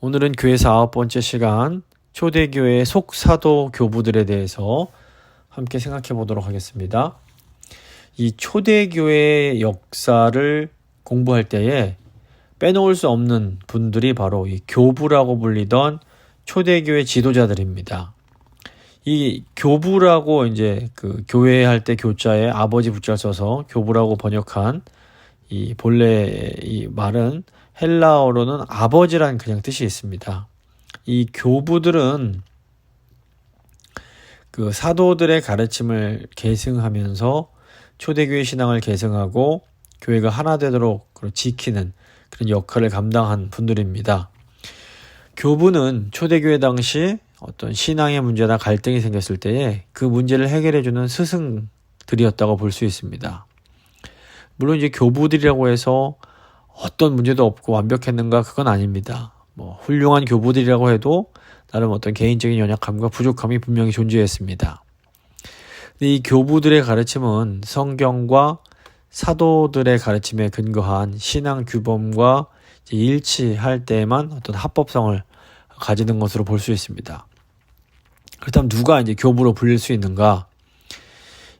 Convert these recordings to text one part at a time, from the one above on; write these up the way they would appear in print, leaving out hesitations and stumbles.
오늘은 교회에서 9번째 시간 초대교회 속사도 교부들에 대해서 함께 생각해 보도록 하겠습니다. 이 초대교회의 역사를 공부할 때에 빼놓을 수 없는 분들이 바로 이 교부라고 불리던 초대교회 지도자들입니다. 이 교부라고 이제 그 교회 할 때 교자에 아버지 붙자 써서 교부라고 번역한 이 본래 이 말은 헬라어로는 아버지란 그냥 뜻이 있습니다. 이 교부들은 그 사도들의 가르침을 계승하면서 초대교회 신앙을 계승하고 교회가 하나 되도록 지키는 그런 역할을 감당한 분들입니다. 교부는 초대교회 당시 어떤 신앙의 문제나 갈등이 생겼을 때에 그 문제를 해결해주는 스승들이었다고 볼 수 있습니다. 물론 이제 교부들이라고 해서 어떤 문제도 없고 완벽했는가 그건 아닙니다. 훌륭한 교부들이라고 해도 나름 어떤 개인적인 연약함과 부족함이 분명히 존재했습니다. 근데 이 교부들의 가르침은 성경과 사도들의 가르침에 근거한 신앙 규범과 일치할 때에만 어떤 합법성을 가지는 것으로 볼 수 있습니다. 그렇다면 누가 이제 교부로 불릴 수 있는가?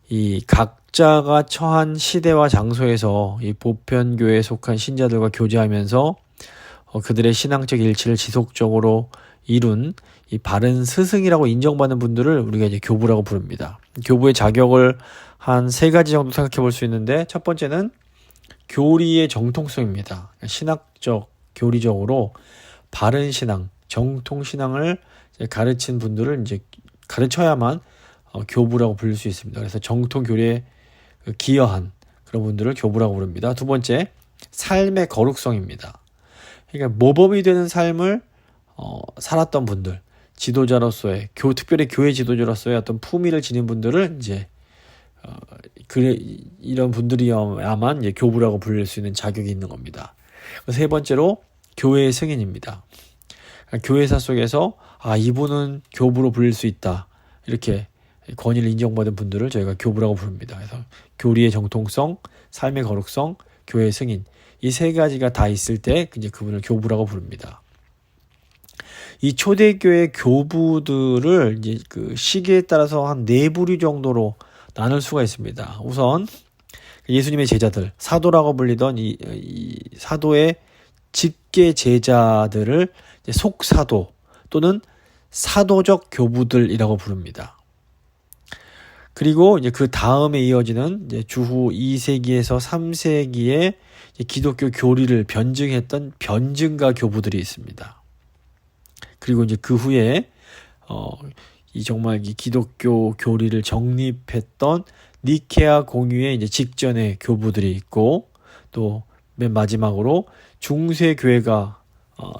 이 각자가 처한 시대와 장소에서 이 보편교회에 속한 신자들과 교제하면서 그들의 신앙적 일치를 지속적으로 이룬 이 바른 스승이라고 인정받는 분들을 우리가 이제 교부라고 부릅니다. 교부의 자격을 한 3가지 정도 생각해 볼 수 있는데, 첫 번째는 교리의 정통성입니다. 신학적, 교리적으로 바른 신앙, 정통 신앙을 가르친 분들을 이제 가르쳐야만 교부라고 부를 수 있습니다. 그래서 정통 교리에 기여한 그런 분들을 교부라고 부릅니다. 두 번째, 삶의 거룩성입니다. 그러니까 모범이 되는 삶을 살았던 분들, 지도자로서의 특별히 교회 지도자로서의 어떤 품위를 지닌 분들을 이제 이런 분들이야만 이제 교부라고 불릴 수 있는 자격이 있는 겁니다. 세 번째로 교회의 승인입니다. 그러니까 교회사 속에서 이분은 교부로 불릴 수 있다, 이렇게 권위를 인정받은 분들을 저희가 교부라고 부릅니다. 그래서 교리의 정통성, 삶의 거룩성, 교회의 승인, 이 3가지가 다 있을 때 이제 그분을 교부라고 부릅니다. 이 초대교회 교부들을 이제 그 시기에 따라서 한 4부류 정도로 나눌 수가 있습니다. 우선 예수님의 제자들, 사도라고 불리던 이 사도의 직계 제자들을 속사도 또는 사도적 교부들이라고 부릅니다. 그리고 이제 그 다음에 이어지는 이제 주후 2세기에서 3세기에 기독교 교리를 변증했던 변증가 교부들이 있습니다. 그리고 이제 그 후에 이 정말 이 기독교 교리를 정립했던 니케아 공의회 이제 직전의 교부들이 있고, 또 맨 마지막으로 중세 교회가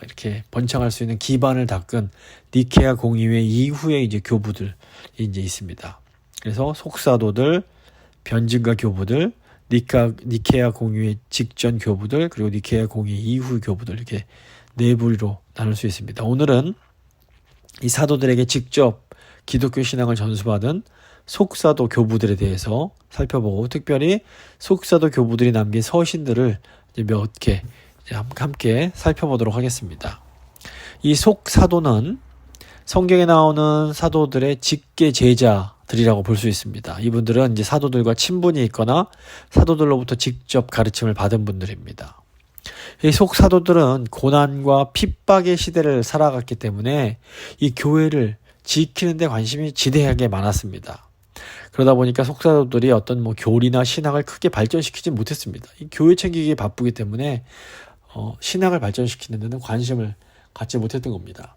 이렇게 번창할 수 있는 기반을 닦은 니케아 공의회 이후에 이제 교부들이 이제 있습니다. 그래서 속사도들, 변증가 교부들, 니케아 공의회 직전 교부들, 그리고 니케아 공의회 이후 교부들, 이렇게 4부류로 나눌 수 있습니다. 오늘은 이 사도들에게 직접 기독교 신앙을 전수받은 속사도 교부들에 대해서 살펴보고, 특별히 속사도 교부들이 남긴 서신들을 이제 몇 개 함께 살펴보도록 하겠습니다. 이 속사도는 성경에 나오는 사도들의 직계 제자들이라고 볼 수 있습니다. 이분들은 이제 사도들과 친분이 있거나 사도들로부터 직접 가르침을 받은 분들입니다. 이 속사도들은 고난과 핍박의 시대를 살아갔기 때문에 이 교회를 지키는 데 관심이 지대하게 많았습니다. 그러다 보니까 속사도들이 어떤 교리나 신학을 크게 발전시키지 못했습니다. 이 교회 챙기기에 바쁘기 때문에 신학을 발전시키는 데는 관심을 갖지 못했던 겁니다.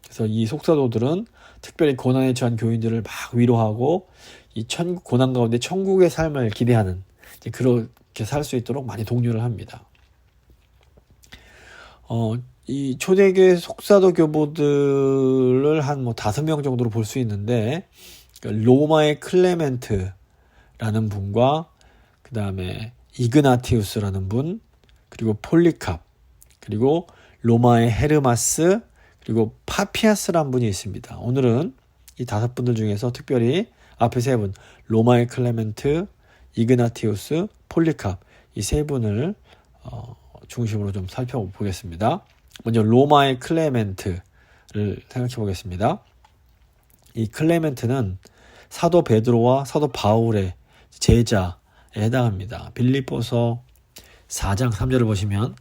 그래서 이 속사도들은 특별히 고난에 처한 교인들을 막 위로하고 이 고난 가운데 천국의 삶을 기대하는, 그렇게 살 수 있도록 많이 독려를 합니다. 이 초대교회 속사도 교부들을 한 5명 정도로 볼 수 있는데, 로마의 클레멘트라는 분과 그 다음에 이그나티우스라는 분, 그리고 폴리캅, 그리고 로마의 헤르마스, 그리고 파피아스라는 분이 있습니다. 오늘은 이 5분들 중에서 특별히 앞에 3분, 로마의 클레멘트, 이그나티우스, 폴리캅, 이 3분을 중심으로 좀 살펴보겠습니다. 먼저 로마의 클레멘트를 생각해 보겠습니다. 이 클레멘트는 사도 베드로와 사도 바울의 제자에 해당합니다. 빌립보서 4장 3절을 보시면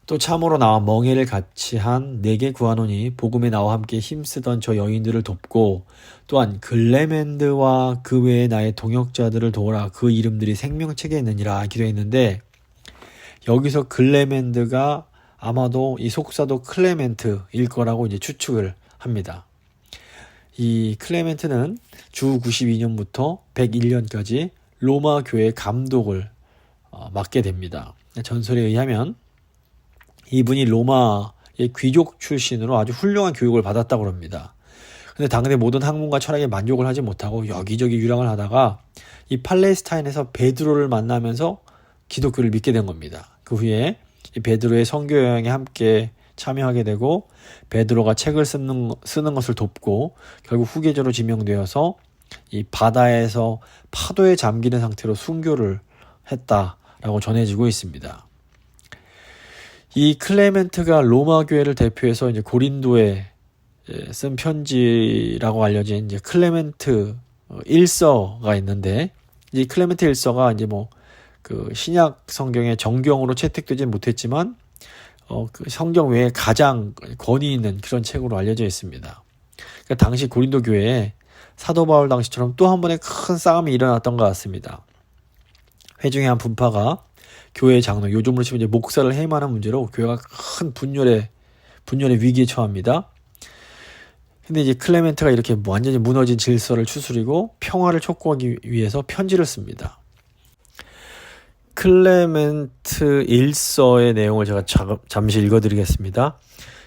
또 참으로 나와 멍에를 같이 한 내게 구하노니 복음에 나와 함께 힘쓰던 저 여인들을 돕고 또한 글레멘드와 그 외에 나의 동역자들을 도우라. 그 이름들이 생명책에 있느니라 기도했는데, 여기서 글레멘드가 아마도 이 속사도 클레멘트일 거라고 이제 추측을 합니다. 이 클레멘트는 주 92년부터 101년까지 로마 교회 감독을 맡게 됩니다. 전설에 의하면 이분이 로마의 귀족 출신으로 아주 훌륭한 교육을 받았다고 합니다. 근데 당대 모든 학문과 철학에 만족을 하지 못하고 여기저기 유랑을 하다가 이 팔레스타인에서 베드로를 만나면서 기독교를 믿게 된 겁니다. 그 후에 이 베드로의 선교 여행에 함께 참여하게 되고 베드로가 책을 쓰는 것을 돕고 결국 후계자로 지명되어서 이 바다에서 파도에 잠기는 상태로 순교를 했다라고 전해지고 있습니다. 이 클레멘트가 로마 교회를 대표해서 이제 고린도에 쓴 편지라고 알려진 이제 클레멘트 일서가 있는데, 이 클레멘트 일서가 이제 그 신약 성경의 정경으로 채택되진 못했지만 그 성경 외에 가장 권위 있는 그런 책으로 알려져 있습니다. 그러니까 당시 고린도 교회에 사도 바울 당시처럼 또 한 번의 큰 싸움이 일어났던 것 같습니다. 회중의 한 분파가 교회 장로, 요즘으로 치면 이제 목사를 해임하는 문제로 교회가 큰 분열의 위기에 처합니다. 근데 이제 클레멘트가 이렇게 완전히 무너진 질서를 추스리고 평화를 촉구하기 위해서 편지를 씁니다. 클레멘트 일서의 내용을 제가 잠시 읽어드리겠습니다.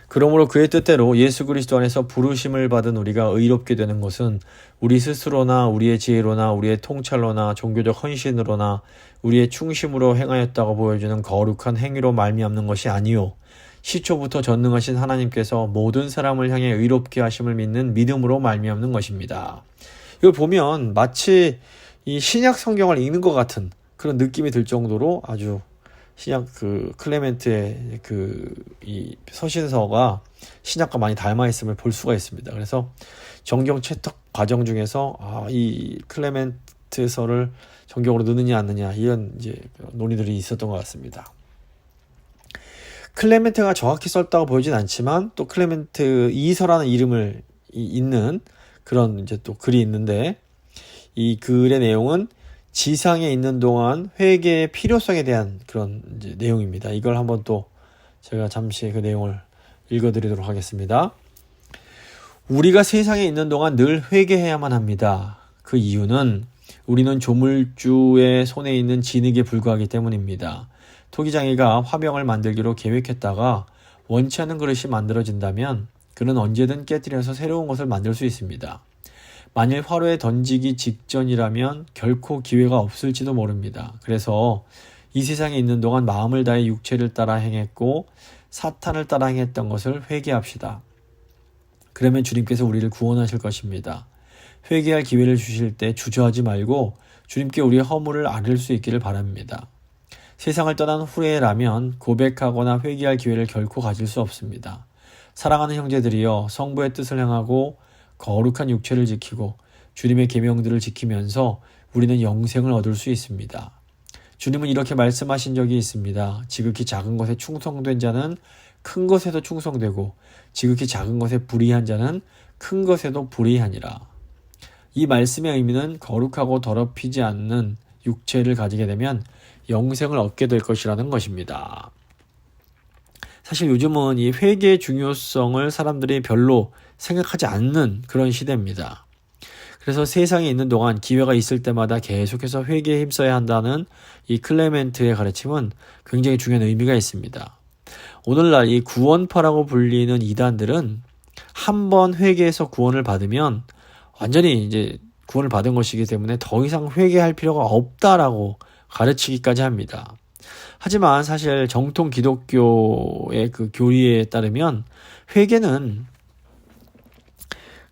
그러므로 그의 뜻대로 예수 그리스도 안에서 부르심을 받은 우리가 의롭게 되는 것은 우리 스스로나 우리의 지혜로나 우리의 통찰로나 종교적 헌신으로나 우리의 충심으로 행하였다고 보여주는 거룩한 행위로 말미암는 것이 아니요 시초부터 전능하신 하나님께서 모든 사람을 향해 의롭게 하심을 믿는 믿음으로 말미암는 것입니다. 이걸 보면 마치 이 신약 성경을 읽는 것 같은 그런 느낌이 들 정도로 아주 신약 그 클레멘트의 이 서신서가 신약과 많이 닮아 있음을 볼 수가 있습니다. 그래서 정경 채택 과정 중에서 이 클레멘트서를 정경으로 넣느냐 안 넣느냐 이런 이제 논의들이 있었던 것 같습니다. 클레멘트가 정확히 썼다고 보이진 않지만 또 클레멘트 이서라는 이름을 있는 그런 이제 또 글이 있는데, 이 글의 내용은 지상에 있는 동안 회개의 필요성에 대한 그런 이제 내용입니다. 이걸 한번 또 제가 잠시 그 내용을 읽어드리도록 하겠습니다. 우리가 세상에 있는 동안 늘 회개해야만 합니다. 그 이유는 우리는 조물주의 손에 있는 진흙에 불과하기 때문입니다. 토기장이가 화병을 만들기로 계획했다가 원치 않는 그릇이 만들어진다면 그는 언제든 깨뜨려서 새로운 것을 만들 수 있습니다. 만일 화로에 던지기 직전이라면 결코 기회가 없을지도 모릅니다. 그래서 이 세상에 있는 동안 마음을 다해 육체를 따라 행했고 사탄을 따라 행했던 것을 회개합시다. 그러면 주님께서 우리를 구원하실 것입니다. 회개할 기회를 주실 때 주저하지 말고 주님께 우리의 허물을 아릴 수 있기를 바랍니다. 세상을 떠난 후에라면 고백하거나 회개할 기회를 결코 가질 수 없습니다. 사랑하는 형제들이여, 성부의 뜻을 행하고 거룩한 육체를 지키고 주님의 계명들을 지키면서 우리는 영생을 얻을 수 있습니다. 주님은 이렇게 말씀하신 적이 있습니다. 지극히 작은 것에 충성된 자는 큰 것에도 충성되고 지극히 작은 것에 불의한 자는 큰 것에도 불의하니라. 이 말씀의 의미는 거룩하고 더럽히지 않는 육체를 가지게 되면 영생을 얻게 될 것이라는 것입니다. 사실 요즘은 이 회개의 중요성을 사람들이 별로 생각하지 않는 그런 시대입니다. 그래서 세상에 있는 동안 기회가 있을 때마다 계속해서 회개에 힘써야 한다는 이 클레멘트의 가르침은 굉장히 중요한 의미가 있습니다. 오늘날 이 구원파라고 불리는 이단들은 한번 회개해서 구원을 받으면 완전히 이제 구원을 받은 것이기 때문에 더 이상 회개할 필요가 없다라고 가르치기까지 합니다. 하지만 사실 정통 기독교의 그 교리에 따르면 회개는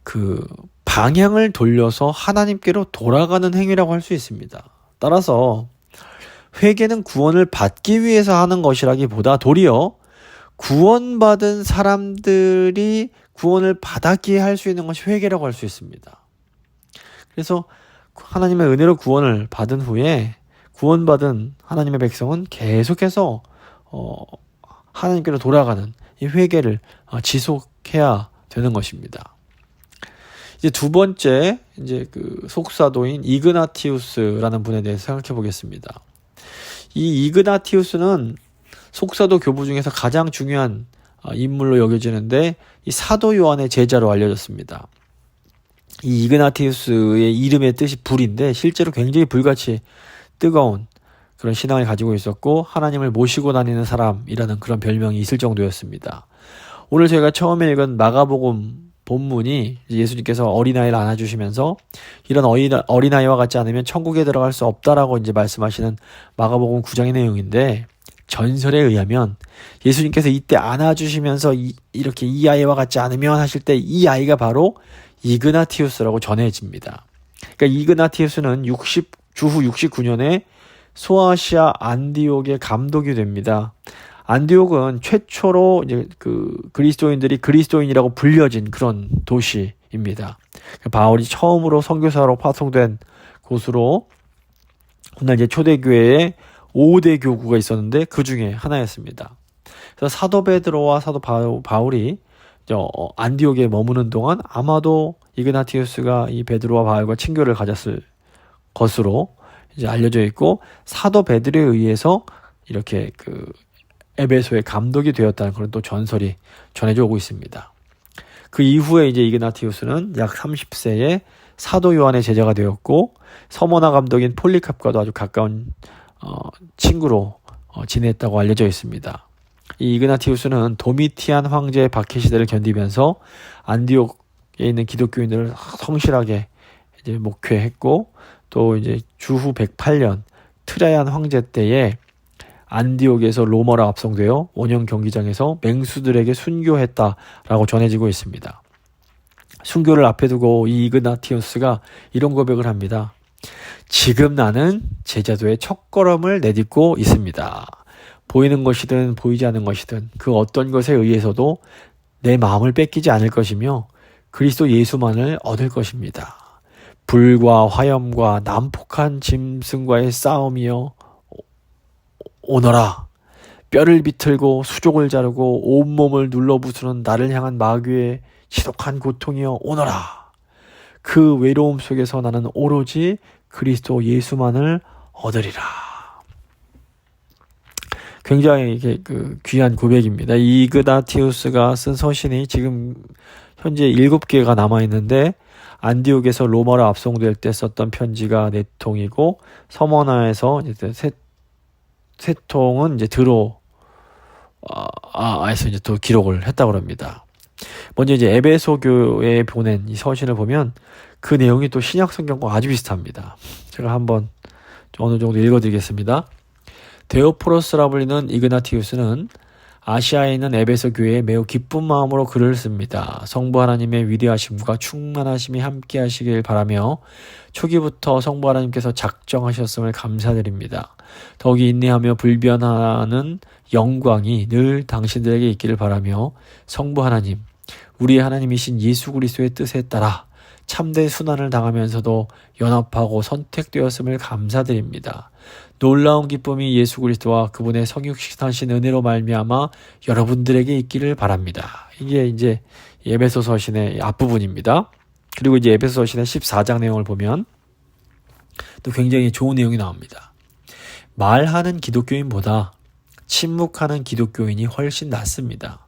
그 방향을 돌려서 하나님께로 돌아가는 행위라고 할 수 있습니다. 따라서 회개는 구원을 받기 위해서 하는 것이라기보다 도리어 구원받은 사람들이 구원을 받았기에 할 수 있는 것이 회개라고 할 수 있습니다. 그래서 하나님의 은혜로 구원을 받은 후에 구원받은 하나님의 백성은 계속해서 하나님께로 돌아가는 이 회개를 지속해야 되는 것입니다. 이제 두 번째, 이제 그 속사도인 이그나티우스라는 분에 대해서 생각해 보겠습니다. 이 이그나티우스는 속사도 교부 중에서 가장 중요한 인물로 여겨지는데 이 사도 요한의 제자로 알려졌습니다. 이 이그나티우스의 이름의 뜻이 불인데 실제로 굉장히 불같이 뜨거운 그런 신앙을 가지고 있었고 하나님을 모시고 다니는 사람이라는 그런 별명이 있을 정도였습니다. 오늘 저희가 처음에 읽은 마가복음 본문이 예수님께서 어린아이를 안아주시면서 이런 어린아이와 같지 않으면 천국에 들어갈 수 없다라고 이제 말씀하시는 마가복음 9장의 내용인데 전설에 의하면 예수님께서 이때 안아주시면서 이렇게 이 아이와 같지 않으면 하실 때 이 아이가 바로 이그나티우스라고 전해집니다. 그러니까 이그나티우스는 주후 69년에 소아시아 안디옥의 감독이 됩니다. 안디옥은 최초로 이제 그 그리스도인들이 그리스도인이라고 불려진 그런 도시입니다. 바울이 처음으로 선교사로 파송된 곳으로 훗날 이제 초대교회에 5대 교구가 있었는데 그 중에 하나였습니다. 그래서 사도 베드로와 사도 바울이 안디옥에 머무는 동안 아마도 이그나티우스가 이 베드로와 바울과 친교를 가졌을 것으로 이제 알려져 있고 사도 베드로에 의해서 이렇게 그 에베소의 감독이 되었다는 그런 또 전설이 전해져 오고 있습니다. 그 이후에 이제 이그나티우스는 약 30세에 사도 요한의 제자가 되었고 서머나 감독인 폴리캅과도 아주 가까운 친구로 지냈다고 알려져 있습니다. 이 이그나티우스는 도미티안 황제의 박해 시대를 견디면서 안디옥에 있는 기독교인들을 성실하게 이제 목회했고 또 이제 주후 108년 트라얀 황제 때에 안디옥에서 로마로 압송되어 원형 경기장에서 맹수들에게 순교했다라고 전해지고 있습니다. 순교를 앞에 두고 이 이그나티우스가 이런 고백을 합니다. 지금 나는 제자도의 첫걸음을 내딛고 있습니다. 보이는 것이든 보이지 않는 것이든 그 어떤 것에 의해서도 내 마음을 뺏기지 않을 것이며 그리스도 예수만을 얻을 것입니다. 불과 화염과 난폭한 짐승과의 싸움이여 오너라. 뼈를 비틀고 수족을 자르고 온몸을 눌러부수는 나를 향한 마귀의 지독한 고통이여 오너라. 그 외로움 속에서 나는 오로지 그리스도 예수만을 얻으리라. 굉장히 이게 귀한 고백입니다. 이그나티우스가 쓴 서신이 지금 현재 7개가 남아있는데 안디옥에서 로마로 압송될 때 썼던 편지가 4통이고 서머나에서 이제 세 통은 이제 에서 이제 또 기록을 했다고 합니다. 먼저 이제 에베소 교회에 보낸 이 서신을 보면 그 내용이 또 신약 성경과 아주 비슷합니다. 제가 한번 어느 정도 읽어드리겠습니다. 데오포로스라 불리는 이그나티우스는 아시아에 있는 에베소 교회에 매우 기쁜 마음으로 글을 씁니다. 성부 하나님의 위대하심과 충만하심이 함께 하시길 바라며 초기부터 성부 하나님께서 작정하셨음을 감사드립니다. 더욱이 인내하며 불변하는 영광이 늘 당신들에게 있기를 바라며 성부 하나님, 우리의 하나님이신 예수 그리스도의 뜻에 따라 참된 순환을 당하면서도 연합하고 선택되었음을 감사드립니다. 놀라운 기쁨이 예수 그리스도와 그분의 성육신하신 은혜로 말미암아 여러분들에게 있기를 바랍니다. 이게 이제 에베소 서신의 앞부분입니다. 그리고 이제 에베소 서신의 14장 내용을 보면 또 굉장히 좋은 내용이 나옵니다. 말하는 기독교인보다 침묵하는 기독교인이 훨씬 낫습니다.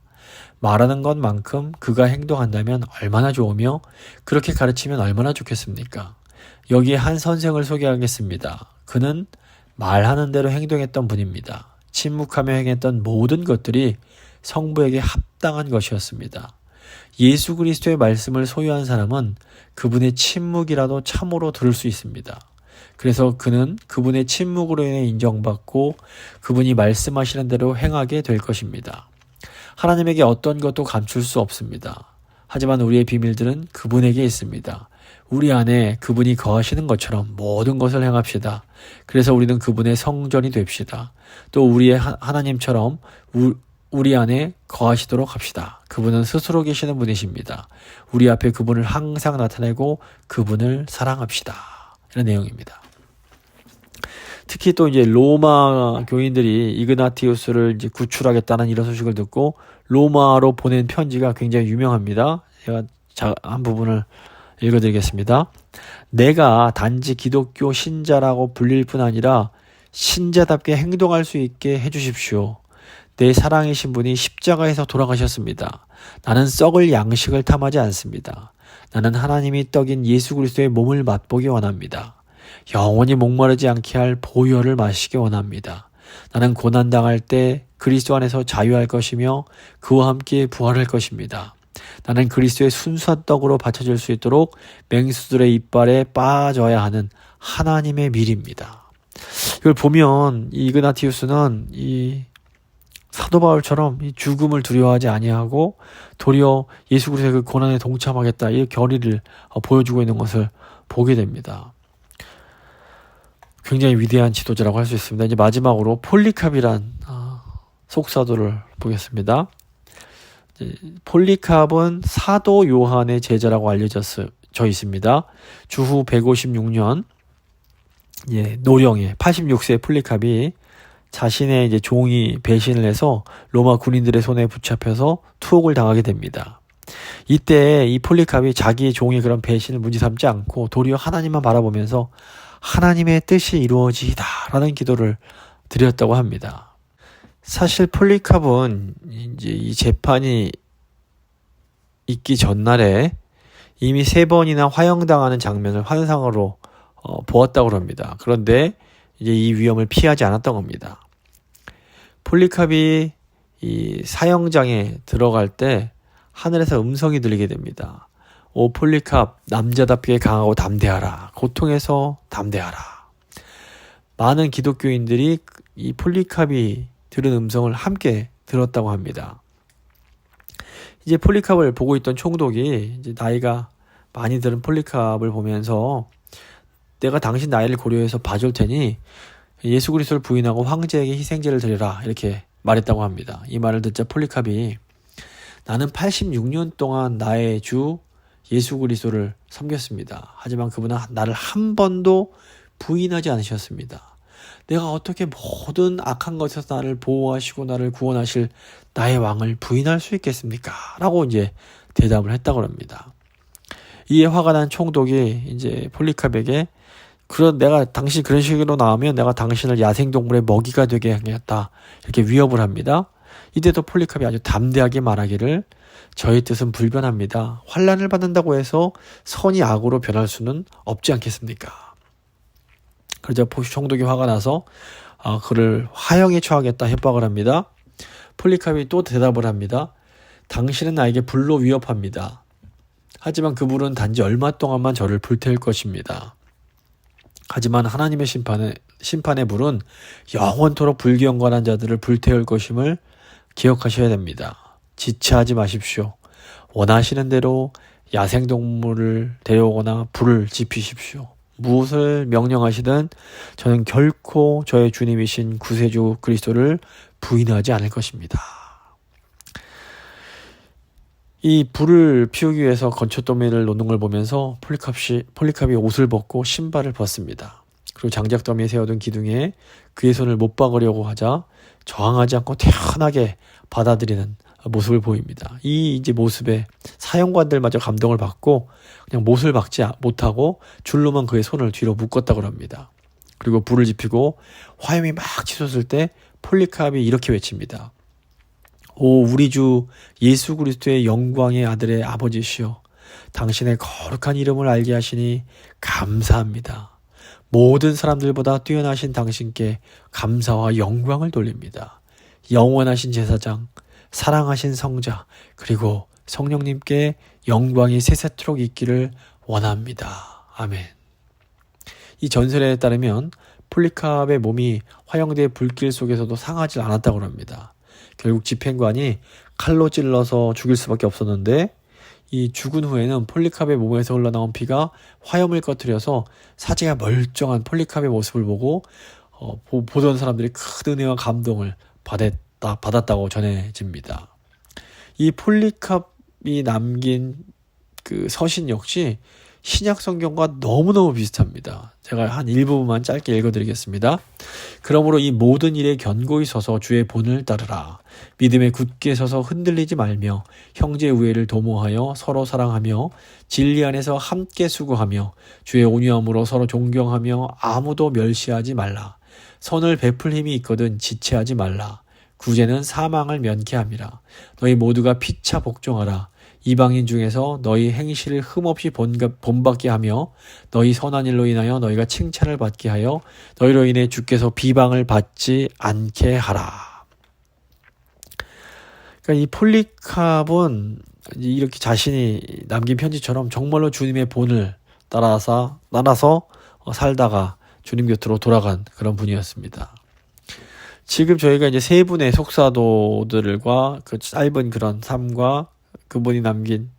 말하는 것만큼 그가 행동한다면 얼마나 좋으며 그렇게 가르치면 얼마나 좋겠습니까? 여기에 한 선생을 소개하겠습니다. 그는 말하는 대로 행동했던 분입니다. 침묵하며 행했던 모든 것들이 성부에게 합당한 것이었습니다. 예수 그리스도의 말씀을 소유한 사람은 그분의 침묵이라도 참으로 들을 수 있습니다. 그래서 그는 그분의 침묵으로 인해 인정받고 그분이 말씀하시는 대로 행하게 될 것입니다. 하나님에게 어떤 것도 감출 수 없습니다. 하지만 우리의 비밀들은 그분에게 있습니다. 우리 안에 그분이 거하시는 것처럼 모든 것을 행합시다. 그래서 우리는 그분의 성전이 됩시다. 또 우리의 하나님처럼 우리 안에 거하시도록 합시다. 그분은 스스로 계시는 분이십니다. 우리 앞에 그분을 항상 나타내고 그분을 사랑합시다. 이런 내용입니다. 특히 또 이제 로마 교인들이 이그나티우스를 이제 구출하겠다는 이런 소식을 듣고 로마로 보낸 편지가 굉장히 유명합니다. 제가 한 부분을 읽어드리겠습니다. 내가 단지 기독교 신자라고 불릴 뿐 아니라 신자답게 행동할 수 있게 해주십시오. 내 사랑이신 분이 십자가에서 돌아가셨습니다. 나는 썩을 양식을 탐하지 않습니다. 나는 하나님이 떡인 예수 그리스도의 몸을 맛보기 원합니다. 영원히 목마르지 않게 할 보혈을 마시기 원합니다. 나는 고난당할 때 그리스도 안에서 자유할 것이며 그와 함께 부활할 것입니다. 나는 그리스도의 순수한 떡으로 바쳐질 수 있도록 맹수들의 이빨에 빠져야 하는 하나님의 밀입니다. 이걸 보면 이 이그나티우스는 이 사도 바울처럼 이 죽음을 두려워하지 아니하고 도리어 예수 그리스도의 그 고난에 동참하겠다 이 결의를 보여주고 있는 것을 보게 됩니다. 굉장히 위대한 지도자라고 할 수 있습니다. 이제 마지막으로 폴리캅이란 속사도를 보겠습니다. 폴리캅은 사도 요한의 제자라고 알려져 있습니다. 주후 156년 노령의 86세 폴리캅이 자신의 이제 종이 배신을 해서 로마 군인들의 손에 붙잡혀서 투옥을 당하게 됩니다. 이때 이 폴리캅이 자기 종의 그런 배신을 문제 삼지 않고 도리어 하나님만 바라보면서 하나님의 뜻이 이루어지이다 라는 기도를 드렸다고 합니다. 사실 폴리캅은 이제 이 재판이 있기 전날에 이미 3번이나 화형당하는 장면을 환상으로 보았다고 합니다. 그런데 이제 이 위험을 피하지 않았던 겁니다. 폴리캅이 이 사형장에 들어갈 때 하늘에서 음성이 들리게 됩니다. 오 폴리캅, 남자답게 강하고 담대하라. 고통에서 담대하라. 많은 기독교인들이 이 폴리캅이 들은 음성을 함께 들었다고 합니다. 이제 폴리캅을 보고 있던 총독이 이제 나이가 많이 들은 폴리캅을 보면서 내가 당신 나이를 고려해서 봐줄 테니 예수 그리스도를 부인하고 황제에게 희생제를 드려라 이렇게 말했다고 합니다. 이 말을 듣자 폴리캅이 나는 86년 동안 나의 주 예수 그리스도를 섬겼습니다. 하지만 그분은 나를 한 번도 부인하지 않으셨습니다. 내가 어떻게 모든 악한 것에서 나를 보호하시고 나를 구원하실 나의 왕을 부인할 수 있겠습니까? 라고 이제 대답을 했다고 합니다. 이에 화가 난 총독이 이제 폴리캅에게 내가 당신 그런 식으로 나오면 내가 당신을 야생동물의 먹이가 되게 하겠다 이렇게 위협을 합니다. 이때도 폴리캅이 아주 담대하게 말하기를 저의 뜻은 불변합니다. 환난을 받는다고 해서 선이 악으로 변할 수는 없지 않겠습니까? 그러자 총독이 화가 나서 그를 화형에 처하겠다 협박을 합니다. 폴리캅이 또 대답을 합니다. 당신은 나에게 불로 위협합니다. 하지만 그 불은 단지 얼마 동안만 저를 불태울 것입니다. 하지만 하나님의 심판의 불은 영원토록 불경건한 자들을 불태울 것임을 기억하셔야 됩니다. 지체하지 마십시오. 원하시는 대로 야생동물을 데려오거나 불을 지피십시오. 무엇을 명령하시든 저는 결코 저의 주님이신 구세주 그리스도를 부인하지 않을 것입니다. 이 불을 피우기 위해서 건초더미를 놓는 걸 보면서 폴리캅이 옷을 벗고 신발을 벗습니다. 그리고 장작더미에 세워둔 기둥에 그의 손을 못 박으려고 하자 저항하지 않고 태연하게 받아들이는 모습을 보입니다. 이 이제 모습에 사형관들마저 감동을 받고 그냥 못을 박지 못하고 줄로만 그의 손을 뒤로 묶었다고 합니다. 그리고 불을 지피고 화염이 막 치솟을 때 폴리캅이 이렇게 외칩니다. 오 우리 주 예수 그리스도의 영광의 아들의 아버지시여 당신의 거룩한 이름을 알게 하시니 감사합니다. 모든 사람들보다 뛰어나신 당신께 감사와 영광을 돌립니다. 영원하신 제사장, 사랑하신 성자, 그리고 성령님께 영광이 세세토록 있기를 원합니다. 아멘. 이 전설에 따르면 폴리캅의 몸이 화형대의 불길 속에서도 상하지 않았다고 합니다. 결국 집행관이 칼로 찔러서 죽일 수밖에 없었는데 이 죽은 후에는 폴리캅의 몸에서 흘러나온 피가 화염을 꺼뜨려서 사지가 멀쩡한 폴리캅의 모습을 보고 보던 사람들이 큰 은혜와 감동을 받았다고 전해집니다. 이 폴리캅이 남긴 그 서신 역시 신약 성경과 너무너무 비슷합니다. 제가 한 일부분만 짧게 읽어드리겠습니다. 그러므로 이 모든 일에 견고히 서서 주의 본을 따르라. 믿음에 굳게 서서 흔들리지 말며 형제 우애를 도모하여 서로 사랑하며 진리 안에서 함께 수고하며 주의 온유함으로 서로 존경하며 아무도 멸시하지 말라. 선을 베풀 힘이 있거든 지체하지 말라. 구제는 사망을 면케 함이라. 너희 모두가 피차 복종하라. 이방인 중에서 너희 행실을 흠없이 본받게 하며 너희 선한 일로 인하여 너희가 칭찬을 받게 하여 너희로 인해 주께서 비방을 받지 않게 하라. 그러니까 이 폴리캅은 이렇게 자신이 남긴 편지처럼 정말로 주님의 본을 따라서 살다가 주님 곁으로 돌아간 그런 분이었습니다. 지금 저희가 이제 세 분의 속사도들과 그 짧은 그런 삶과 그분들이 남긴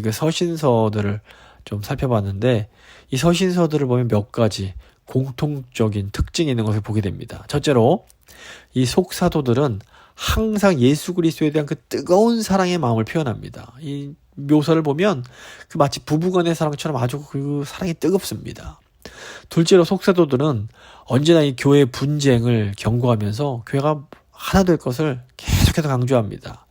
그 서신서들을 좀 살펴봤는데, 이 서신서들을 보면 몇 가지 공통적인 특징이 있는 것을 보게 됩니다. 첫째로 이 속사도들은 항상 예수 그리스도에 대한 그 뜨거운 사랑의 마음을 표현합니다. 이 묘사를 보면 그 마치 부부간의 사랑처럼 아주 그 사랑이 뜨겁습니다. 둘째로 속사도들은 언제나 이 교회의 분쟁을 경고하면서 교회가 하나 될 것을 계속해서 강조합니다.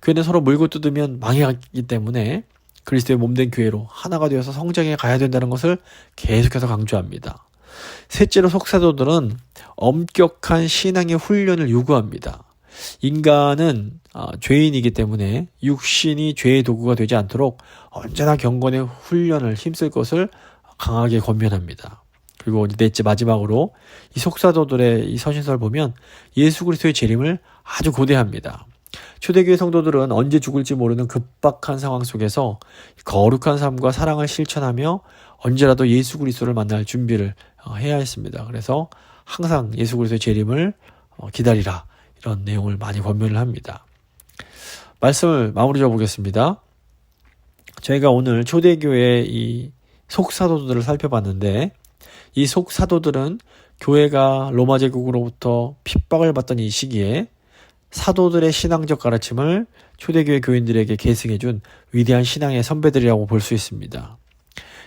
교회는 서로 물고 뜯으면 망해가기 때문에 그리스도의 몸된 교회로 하나가 되어서 성장해 가야 된다는 것을 계속해서 강조합니다. 셋째로 속사도들은 엄격한 신앙의 훈련을 요구합니다. 인간은 죄인이기 때문에 육신이 죄의 도구가 되지 않도록 언제나 경건의 훈련을 힘쓸 것을 강하게 권면합니다. 그리고 넷째 마지막으로 이 속사도들의 이 서신서를 보면 예수 그리스도의 재림을 아주 고대합니다. 초대교회 성도들은 언제 죽을지 모르는 급박한 상황 속에서 거룩한 삶과 사랑을 실천하며 언제라도 예수 그리스도를 만날 준비를 해야 했습니다. 그래서 항상 예수 그리스도의 재림을 기다리라, 이런 내용을 많이 권면을 합니다. 말씀을 마무리 지어 보겠습니다. 저희가 오늘 초대교회의 이 속사도들을 살펴봤는데, 이 속사도들은 교회가 로마 제국으로부터 핍박을 받던 이 시기에 사도들의 신앙적 가르침을 초대교회 교인들에게 계승해준 위대한 신앙의 선배들이라고 볼 수 있습니다.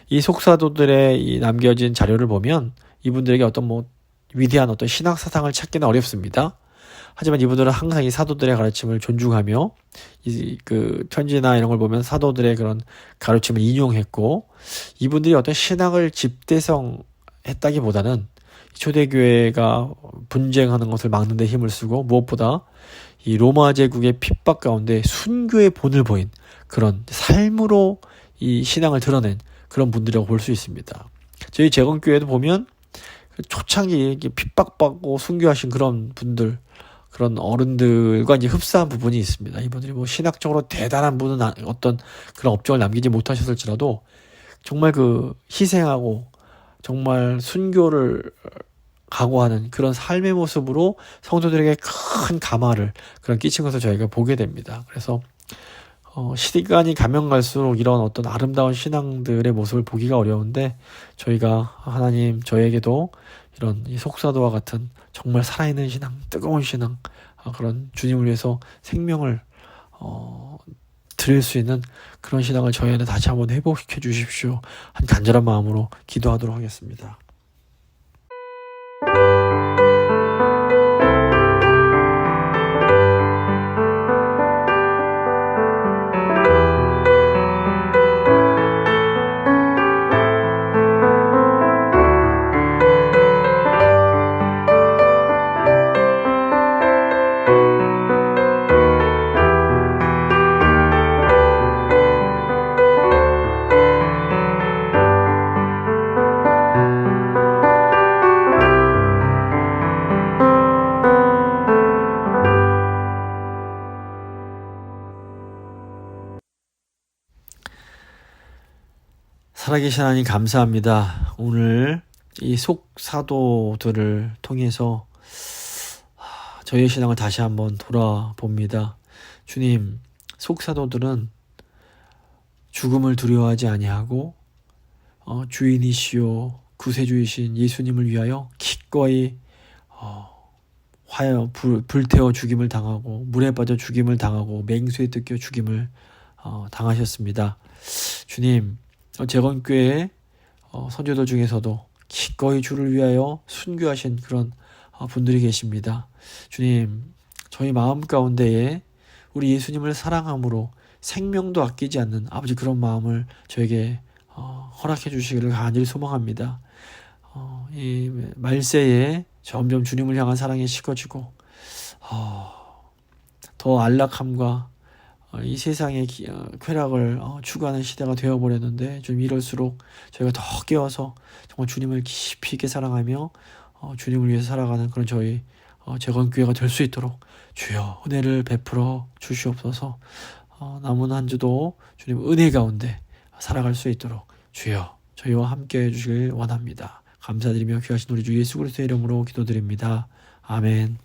이 속사도들의 이 남겨진 자료를 보면 이분들에게 어떤 위대한 어떤 신학 사상을 찾기는 어렵습니다. 하지만 이분들은 항상 이 사도들의 가르침을 존중하며 그 편지나 이런 걸 보면 사도들의 그런 가르침을 인용했고, 이분들이 어떤 신학을 집대성했다기보다는 초대교회가 분쟁하는 것을 막는 데 힘을 쓰고, 무엇보다 이 로마 제국의 핍박 가운데 순교의 본을 보인 그런 삶으로 이 신앙을 드러낸 그런 분들이라고 볼 수 있습니다. 저희 재건교회도 보면 초창기에 핍박받고 순교하신 그런 분들, 그런 어른들과 이제 흡사한 부분이 있습니다. 이분들이 신학적으로 대단한 분은 어떤 그런 업적을 남기지 못하셨을지라도 정말 그 희생하고 정말 순교를 각오하는 그런 삶의 모습으로 성도들에게 큰 감화를 끼친 것을 저희가 보게 됩니다. 그래서 시간이 가면 갈수록 이런 어떤 아름다운 신앙들의 모습을 보기가 어려운데, 저희가 하나님 저에게도 이런 이 속사도와 같은 정말 살아있는 신앙, 뜨거운 신앙, 그런 주님을 위해서 생명을 드릴 수 있는 그런 신앙을 저희에게 다시 한번 회복시켜 주십시오. 한 간절한 마음으로 기도하도록 하겠습니다. 살아계신 하나님 감사합니다. 오늘 이 속사도들을 통해서 저희의 신앙을 다시 한번 돌아봅니다. 주님, 속사도들은 죽음을 두려워하지 아니하고 주인이시요 구세주이신 예수님을 위하여 기꺼이 불태워 죽임을 당하고 물에 빠져 죽임을 당하고 맹수에 뜯겨 죽임을 당하셨습니다. 주님, 재건교회 선교도 중에서도 기꺼이 주를 위하여 순교하신 그런 분들이 계십니다. 주님, 저희 마음 가운데에 우리 예수님을 사랑함으로 생명도 아끼지 않는 아버지 그런 마음을 저에게 허락해 주시기를 간절히 소망합니다. 이 말세에 점점 주님을 향한 사랑이 식어지고 더 안락함과 이 세상의 쾌락을 추구하는 시대가 되어버렸는데 좀 이럴수록 저희가 더 깨어서 정말 주님을 깊이 있게 사랑하며 주님을 위해서 살아가는 그런 저희 재건교회가 될 수 있도록 주여 은혜를 베풀어 주시옵소서. 남은 한 주도 주님 은혜 가운데 살아갈 수 있도록 주여 저희와 함께 해주시길 원합니다. 감사드리며 귀하신 우리 주 예수 그리스도의 이름으로 기도드립니다. 아멘.